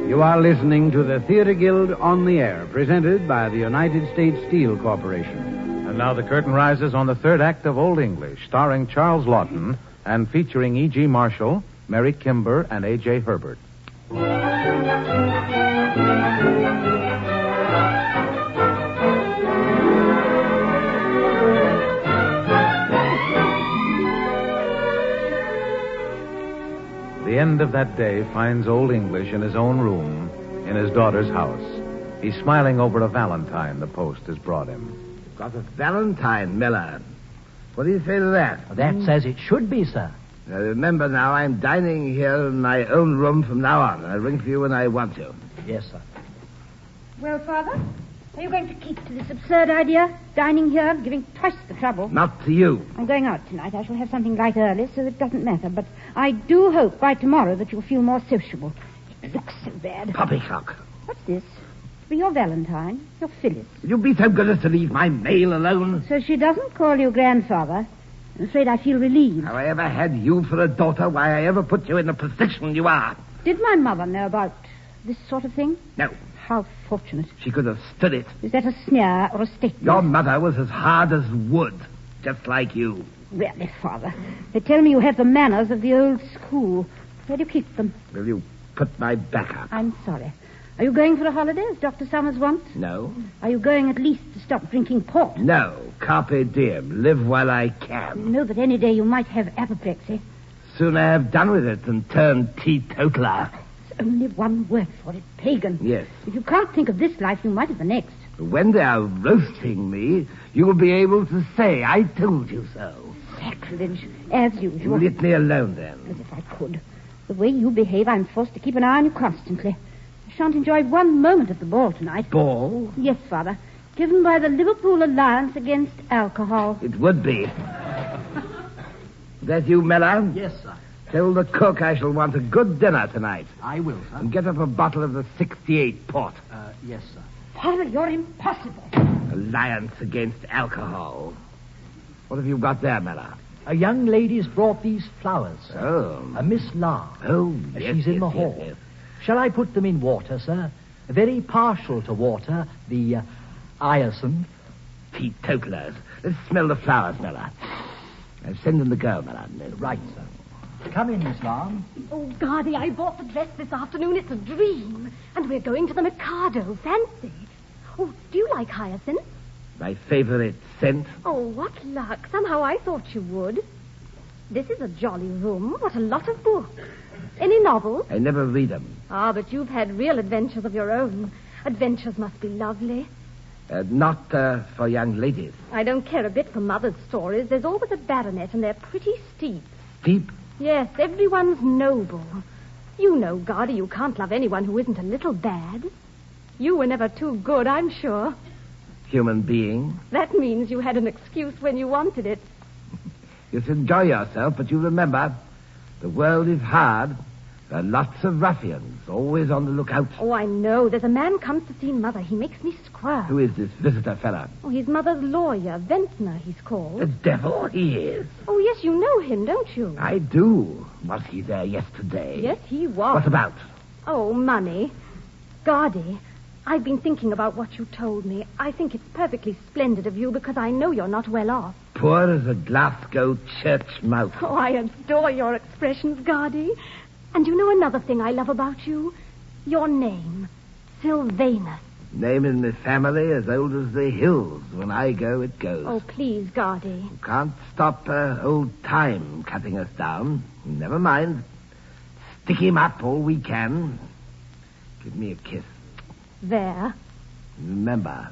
You are listening to the Theatre Guild on the Air, presented by the United States Steel Corporation. And now the curtain rises on the third act of Old English, starring Charles Lawton and featuring E.G. Marshall, Mary Kimber, and A.J. Herbert. The end of that day finds Old English in his own room in his daughter's house. He's smiling over a valentine the post has brought him. Got a valentine, Miller. What do you say to that? That's as it should be, sir. Now, remember now, I'm dining here in my own room from now on. I'll ring for you when I want to. Yes, sir. Well, Father, are you going to keep to this absurd idea? Dining here, giving twice the trouble. Not to you. I'm going out tonight. I shall have something light early, so it doesn't matter. But I do hope by tomorrow that you'll feel more sociable. It looks so bad. Poppycock. What's this? To be your Valentine, your Phyllis. Will you be so good as to leave my mail alone? So she doesn't call you grandfather. I'm afraid I feel relieved. Have I ever had you for a daughter? Why I ever put you in the position you are? Did my mother know about this sort of thing? No. How fortunate. She could have stood it. Is that a sneer or a statement? Your mother was as hard as wood, just like you. Really, Father. They tell me you have the manners of the old school. Where do you keep them? Will you put my back up? I'm sorry. Are you going for a holiday, as Dr. Summers wants? No. Are you going at least to stop drinking port? No. Carpe diem. Live while I can. You know that any day you might have apoplexy. Soon I have done with it and turned teetotaler. There's only one word for it, pagan. Yes. If you can't think of this life, you might of the next. When they are roasting me, you will be able to say, I told you so. Sacrilege, as usual. Leave me alone, then. As if I could. The way you behave, I'm forced to keep an eye on you constantly. I shan't enjoy one moment of the ball tonight. Ball? Yes, Father. Given by the Liverpool Alliance Against Alcohol. It would be. That you, Miller? Yes, sir. Tell the cook I shall want a good dinner tonight. I will, sir. And get up a bottle of the 68 port. Yes, sir. Father, you're impossible. Alliance Against Alcohol. What have you got there, Miller? A young lady's brought these flowers, sir. Oh. A Miss Lar. Oh, yes, She's in yes, the yes, hall. yes. Shall I put them in water, sir? Very partial to water, the hyacinth. Teetotalers. Let's smell the flowers, Miller. Send them to go, Miller. No. Right, sir. Come in, Miss Lam. Oh, Gardy, I bought the dress this afternoon. It's a dream. And we're going to the Mikado. Fancy. Oh, do you like hyacinth? My favorite scent. Oh, what luck. Somehow I thought you would. This is a jolly room. What a lot of books. Any novels? I never read them. Ah, but you've had real adventures of your own. Adventures must be lovely. Not for young ladies. I don't care a bit for Mother's stories. There's always a baronet, and they're pretty steep. Steep? Yes, everyone's noble. You know, Gardy, you can't love anyone who isn't a little bad. You were never too good, I'm sure. Human being. That means you had an excuse when you wanted it. Just enjoy yourself, but you remember, the world is hard. There are lots of ruffians, always on the lookout. Oh, I know. There's a man comes to see Mother. He makes me squirm. Who is this visitor fella? Oh, he's Mother's lawyer, Ventnor, he's called. The devil he is. Oh, yes, you know him, don't you? I do. Was he there yesterday? Yes, he was. What about? Oh, money. Gardy, I've been thinking about what you told me. I think it's perfectly splendid of you because I know you're not well off. Poor as a Glasgow church mouse. Oh, I adore your expressions, Gardy. And you know another thing I love about you? Your name, Sylvanus. Name in the family as old as the hills. When I go, it goes. Oh, please, Gardy. You can't stop old time cutting us down. Never mind. Stick him up all we can. Give me a kiss. There. Remember,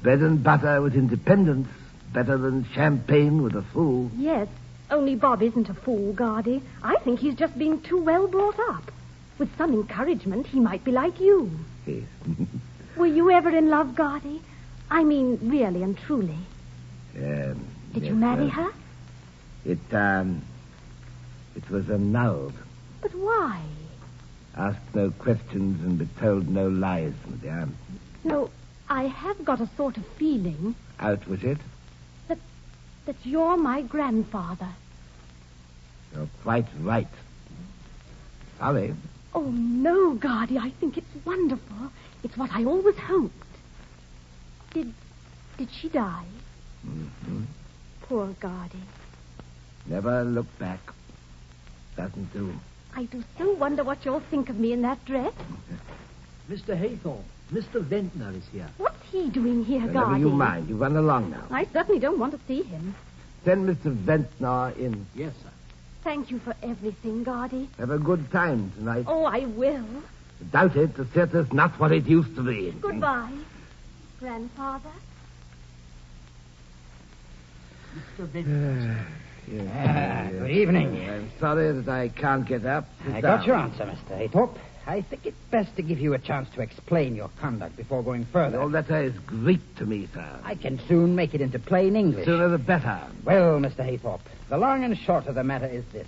bread and butter with independence, better than champagne with a fool. Yes, only Bob isn't a fool, Gardy. I think he's just being too well brought up. With some encouragement, he might be like you. Yes. Were you ever in love, Gardy? I mean, really and truly. Did Did you marry her? It was annulled. But why? Ask no questions and be told no lies, madame. No, I have got a sort of feeling Out with it. that you're my grandfather. You're quite right. Sorry. Oh, no, Gardy, I think it's wonderful. It's what I always hoped. Did she die? Mm-hmm. Poor Gardy. Never look back. Doesn't do. I do so wonder what you'll think of me in that dress. Mr. Haythorne, Mr. Ventnor is here. What's he doing here, Never Gardy? you mind. You run along now. I certainly don't want to see him. Send Mr. Ventnor in. Yes, sir. Thank you for everything, Guardy. Have a good time tonight. Oh, I will. Doubt it, the theater's not what it used to be. Goodbye, Grandfather. Mr. Vincent. Good evening. I'm sorry that I can't get up. Sit I down. got your answer, Mr. Haythorpe. I think it's best to give you a chance to explain your conduct before going further. Your letter is Greek to me, sir. I can soon make it into plain English. Sooner the better. Well, Mr. Haythorpe, the long and short of the matter is this.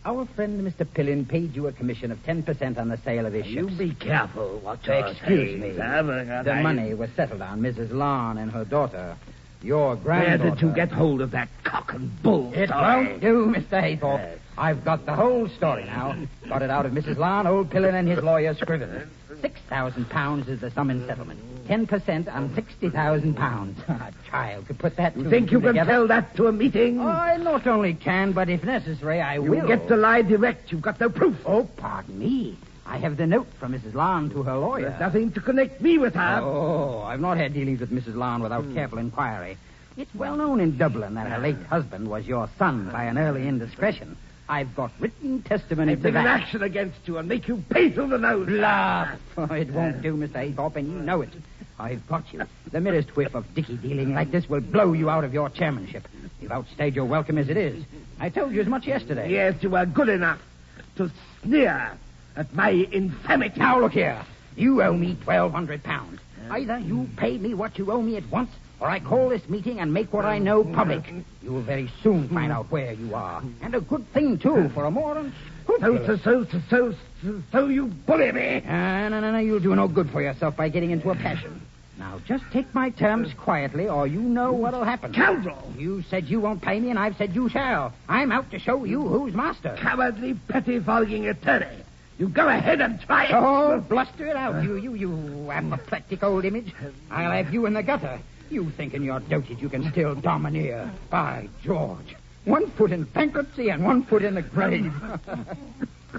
Our friend Mr. Pillin paid you a commission of 10% on the sale of his ships. You be careful what you're Excuse saying, me. sir. The money was settled on Mrs. Lon and her daughter. Your granddaughter. Where did you get hold of that cock and bull It story? won't do, Mr. Haythorpe. Yes. I've got the whole story now. Got it out of Mrs. Lon, old Pillin, and his lawyer Scrivener. £6,000 is the sum in settlement. 10% on £60,000. A child could put that You think you can tell that to a meeting? Oh, I not only can, but if necessary, I will. You get to lie direct. You've got no proof. Oh, pardon me. I have the note from Mrs. Lon to her lawyer. There's nothing to connect me with her. Oh, I've not had dealings with Mrs. Lon without careful inquiry. It's well known in Dublin that her late husband was your son by an early indiscretion. I've got written testimony I'd to bring an that. action against you and make you pay through the nose. Bluff! Oh, it won't do, Mr. Haythorpe, and you know it. I've got you. The merest whiff of Dickie dealing like this will blow you out of your chairmanship. You've outstayed your welcome as it is. I told you as much yesterday. Yes, you were good enough to sneer at my infamity. Now, look here. You owe me £1,200. Either you pay me what you owe me at once, or I call this meeting and make what I know public. You will very soon find out where you are. And a good thing, too, for a more unscrupulous... So you bully me. No, you'll do no good for yourself by getting into a passion. Now, just take my terms quietly, or you know what'll happen. Scoundrel! You said you won't pay me, and I've said you shall. I'm out to show you who's master. Cowardly, pettifogging attorney. You go ahead and try it. Oh, bluster it out, you apoplectic old image. I'll have you in the gutter. You think in your dotage you can still domineer. By George. 1 foot in bankruptcy and 1 foot in the grave.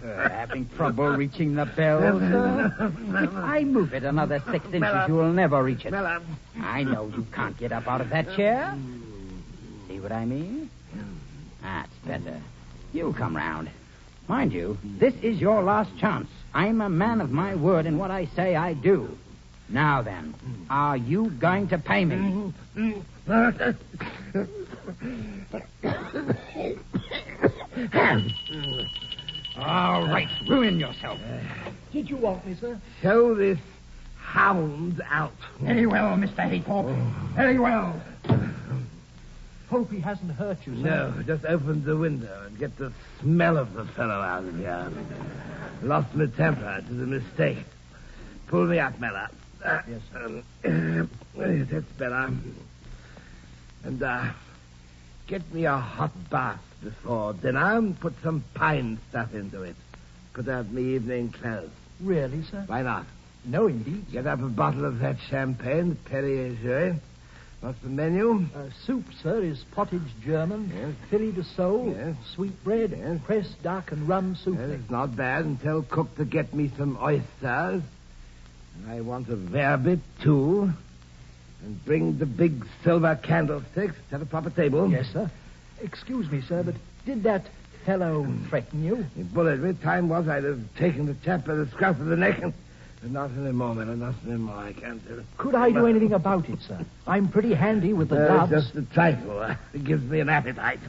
Having trouble reaching the bell, sir? If I move it another 6 inches, you'll never reach it. I know you can't get up out of that chair. See what I mean? That's better. You come round. Mind you, this is your last chance. I'm a man of my word, and what I say, I do. Now then, are you going to pay me? All right, ruin yourself. Did you want me, sir? Show this hound out. Very well, Mr. Haythorpe. Very well. Hope he hasn't hurt you, sir. No, just open the window and get the smell of the fellow out of here. Lost my temper. It was a mistake. Pull me up, Mella. Yes, sir. That's better. And, get me a hot bath before dinner and put some pine stuff into it. Put out my evening clothes. Really, sir? Why not? No, indeed. Get up a bottle of that champagne, Perrier Jouet. What's the menu? Soup, sir, is pottage German, filet de sole, sweetbread, pressed duck, and rum soup. Well, it's not bad, and tell cook to get me some oysters. And I want a verbit, too. And bring the big silver candlesticks. Set a proper table. Yes, sir. Excuse me, sir, but did that fellow threaten you? He bullied me. Time was I'd have taken the chap by the scruff of the neck and... But not anymore, man. Not anymore. I can't do it. Could I do anything about it, sir? I'm pretty handy with the gloves. Just a trifle. It gives me an appetite.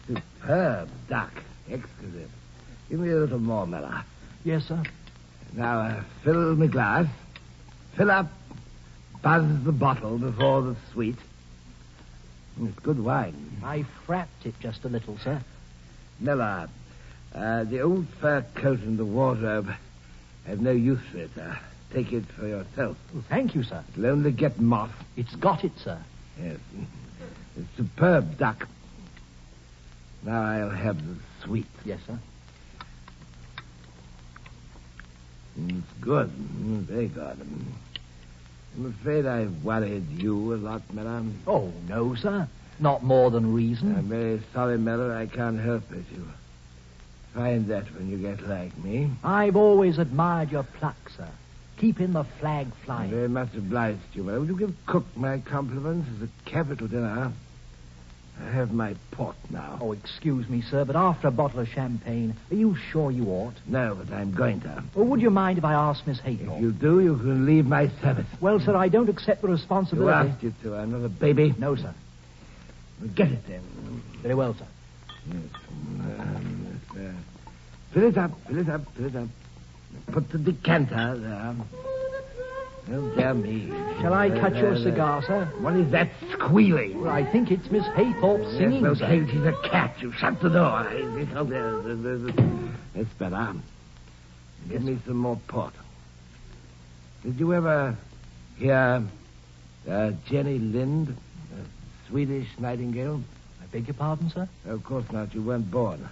Superb duck. Exquisite. Give me a little more, Mella. Yes, sir. Now, fill my glass. Fill up. Buzz the bottle before the sweet. It's good wine. I frapped it just a little, sir. Mella, the old fur coat in the wardrobe have no use for it. Take it for yourself. Well, thank you, sir. It'll only get moth. It's got it, sir. Yes. It's superb duck. Now I'll have the sweet. Yes, sir. It's good. Very good. I'm afraid I've worried you a lot, Mella. Oh, no, sir. Not more than reason. I'm very sorry, Mella. I can't help it. Find that when you get like me. I've always admired your pluck, sir. Keeping the flag I'm flying. very much obliged to you. Well, would you give cook my compliments? It's a capital dinner. I have my port now. Oh, excuse me, sir, but after a bottle of champagne, are you sure you ought? No, but I'm going to. Or would you mind if I asked Miss Haythorpe? If you do, you can leave my service. Well, sir, I don't accept the Who responsibility. asked you to? I'm not a baby. No, sir. Get it then. Very well, sir. Fill it up. Put the decanter there. Oh, dear me. Shall I cut your cigar, sir? What is that squealing? Well, I think it's Miss Haythorpe singing, yes, sir. okay, she's a cat. You shut the door. It's better. Give me some more port. Did you ever hear Jenny Lind, a Swedish nightingale? I beg your pardon, sir? Of course not. You weren't born.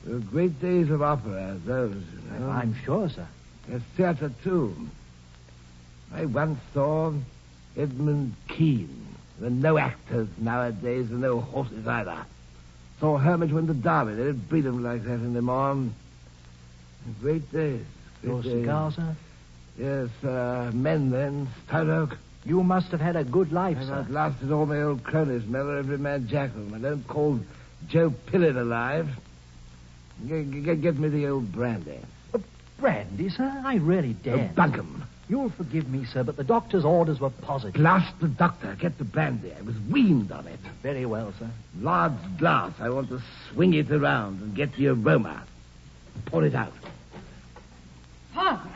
There were great days of opera, those, you know. I'm sure, sir. There's theater, too. I once saw Edmund Kean. There are no actors nowadays and no horses either. Saw Hermitage went to Derby. They didn't breed them like that anymore. Great days. Your cigar, sir? Yes, men then, stout oak. You must have had a good life, I've sir. outlasted all my old cronies, Miller, every man jack of them. I don't call Joe Pillin alive. Get me the old brandy. Brandy, sir? I really daren't. Bunkum. You'll forgive me, sir, but the doctor's orders were positive. Blast the doctor. Get the brandy. I was weaned on it. Very well, sir. Large glass. I want to swing it around and get the aroma. Pour it out. Father,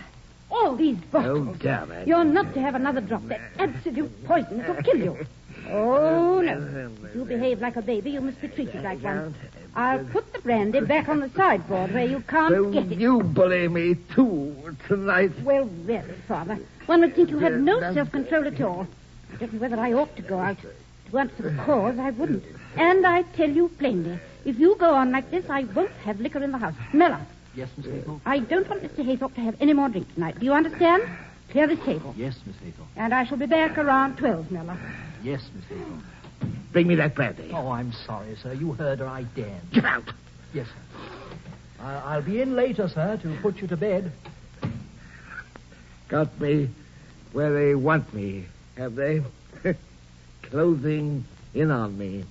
all these bottles. Oh, damn it. You're not to have another drop. That absolute poison. It'll kill you. Oh, no. If you behave like a baby, you must be treated like one. I'll put the brandy back on the sideboard where you can't get it. You bully me, too, tonight. Well, really, Father. One would think you had no self-control at all. I don't know whether I ought to go out. If it weren't for the cause, I wouldn't. And I tell you plainly, if you go on like this, I won't have liquor in the house. Miller. Yes, Miss Haythorpe? I don't want Mr. Haythorpe to have any more drink tonight. Do you understand? Clear this table. Yes, Miss Haythorpe. And I shall be back around 12, Miller. Yes, Miss Haythorpe. Bring me that brandy. Oh, I'm sorry, sir. You heard her. I daren't. Get out. Yes, sir. I'll be in later, sir, to put you to bed. Got me where they want me, have they? Closing in on me.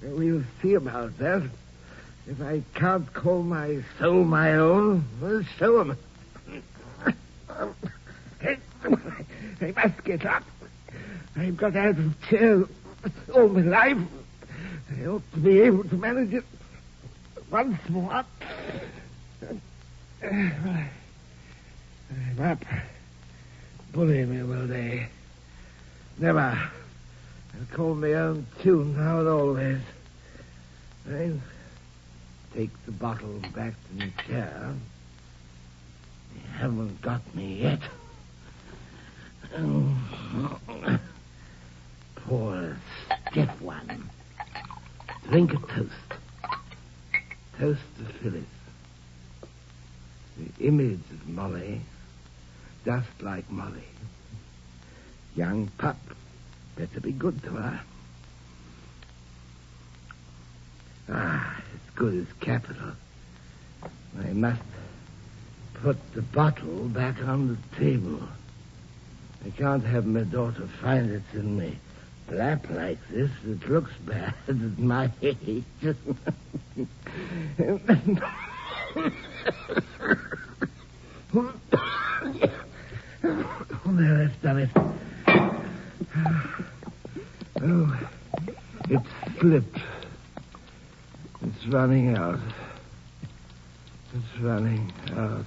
We'll see about that. If I can't call my soul my own, we'll show 'em. I must get up. I've got out of chairs all my life. I ought to be able to manage it once more. I'm up. Bully me, will they? Never. I'll call my own tune now and always. I'll take the bottle back to my chair. They haven't got me yet. Poor stiff one. Drink a toast. Toast to Phyllis. The image of Molly, just like Molly. Young pup. Better be good to her. As good as capital. I must put the bottle back on the table. I can't have my daughter find it in me lap like this. It looks bad at my age. There, that's done it. Oh, it slipped. It's running out. It's running out.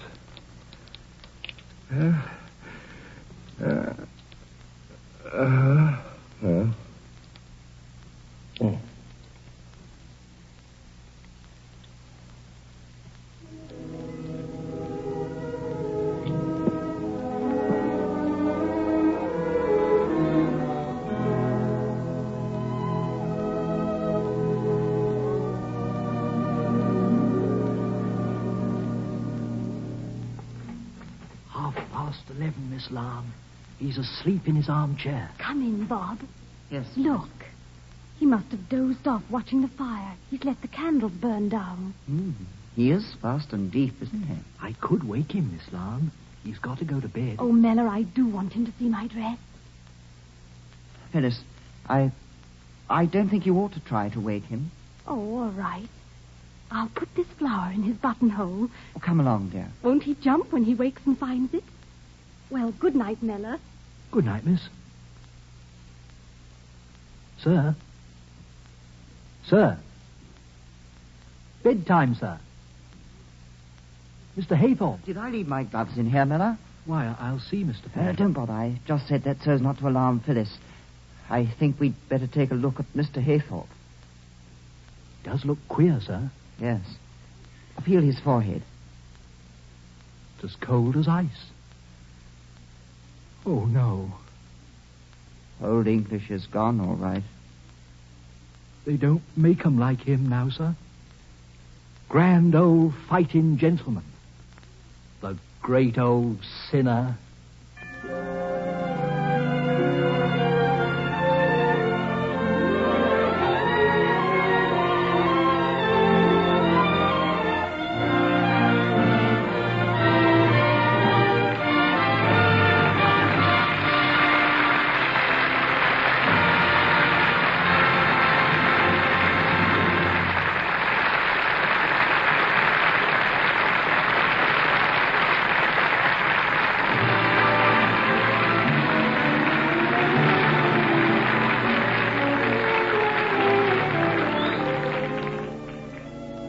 Miss Lamb. He's asleep in his armchair. Come in, Bob. Yes. Look. He must have dozed off watching the fire. He's let the candles burn down. He is fast and deep, isn't he? I could wake him, Miss Larne. He's got to go to bed. Oh, Mellor, I do want him to see my dress. Phyllis, I don't think you ought to try to wake him. Oh, all right. I'll put this flower in his buttonhole. Oh, come along, dear. Won't he jump when he wakes and finds it? Well, good night, Mellor. Good night, miss. Sir? Sir? Bedtime, sir. Mr. Haythorpe. Did I leave my gloves in here, Miller? Why, I'll see, Mr. Fenn. Don't bother. I just said that so as not to alarm Phyllis. I think we'd better take a look at Mr. Haythorpe. Does look queer, sir. Yes. Feel his forehead. It's as cold as ice. Oh, no. Old English is gone, all right. They don't make 'em like him now, sir. Grand old fighting gentleman. The great old sinner.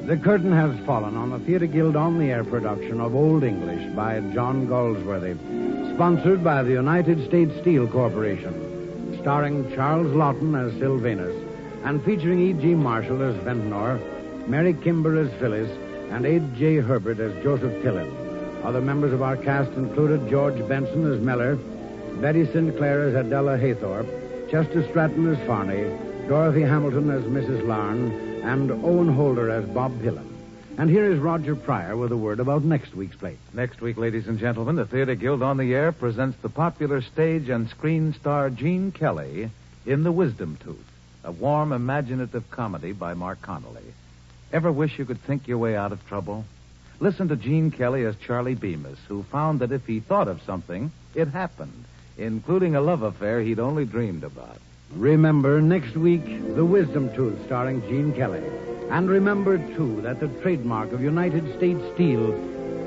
The curtain has fallen on the Theatre Guild on the Air production of Old English by John Galsworthy, sponsored by the United States Steel Corporation, starring Charles Laughton as Sylvanus, and featuring E.G. Marshall as Ventnor, Mary Kimber as Phyllis, and A.J. Herbert as Joseph Tillin. Other members of our cast included George Benson as Mellor, Betty Sinclair as Adela Haythorpe, Chester Stratton as Farney, Dorothy Hamilton as Mrs. Larne, and Owen Holder as Bob Pillen. And here is Roger Pryor with a word about next week's play. Next week, ladies and gentlemen, the Theatre Guild on the Air presents the popular stage and screen star Gene Kelly in The Wisdom Tooth, a warm, imaginative comedy by Mark Connolly. Ever wish you could think your way out of trouble? Listen to Gene Kelly as Charlie Bemis, who found that if he thought of something, it happened, including a love affair he'd only dreamed about. Remember, next week, The Wisdom Tooth, starring Gene Kelly. And remember, too, that the trademark of United States Steel,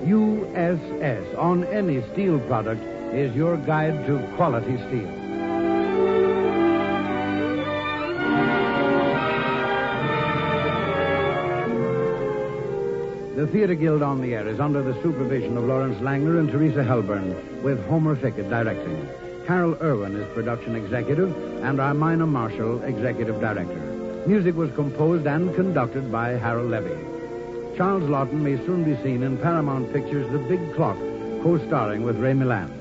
USS, on any steel product is your guide to quality steel. The Theatre Guild on the Air is under the supervision of Lawrence Langner and Teresa Helburn, with Homer Fickett directing. Carol Irwin is production executive, and Armina Marshall, executive director. Music was composed and conducted by Harold Levy. Charles Laughton may soon be seen in Paramount Pictures' The Big Clock, co-starring with Ray Milland.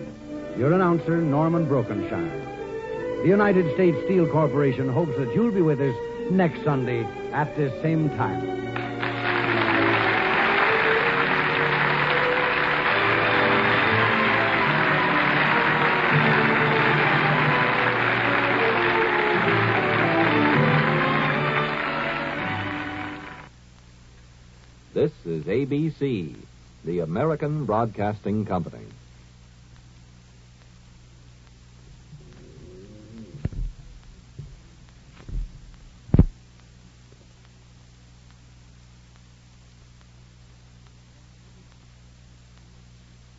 Your announcer, Norman Brokenshire. The United States Steel Corporation hopes that you'll be with us next Sunday at this same time. This is ABC, the American Broadcasting Company.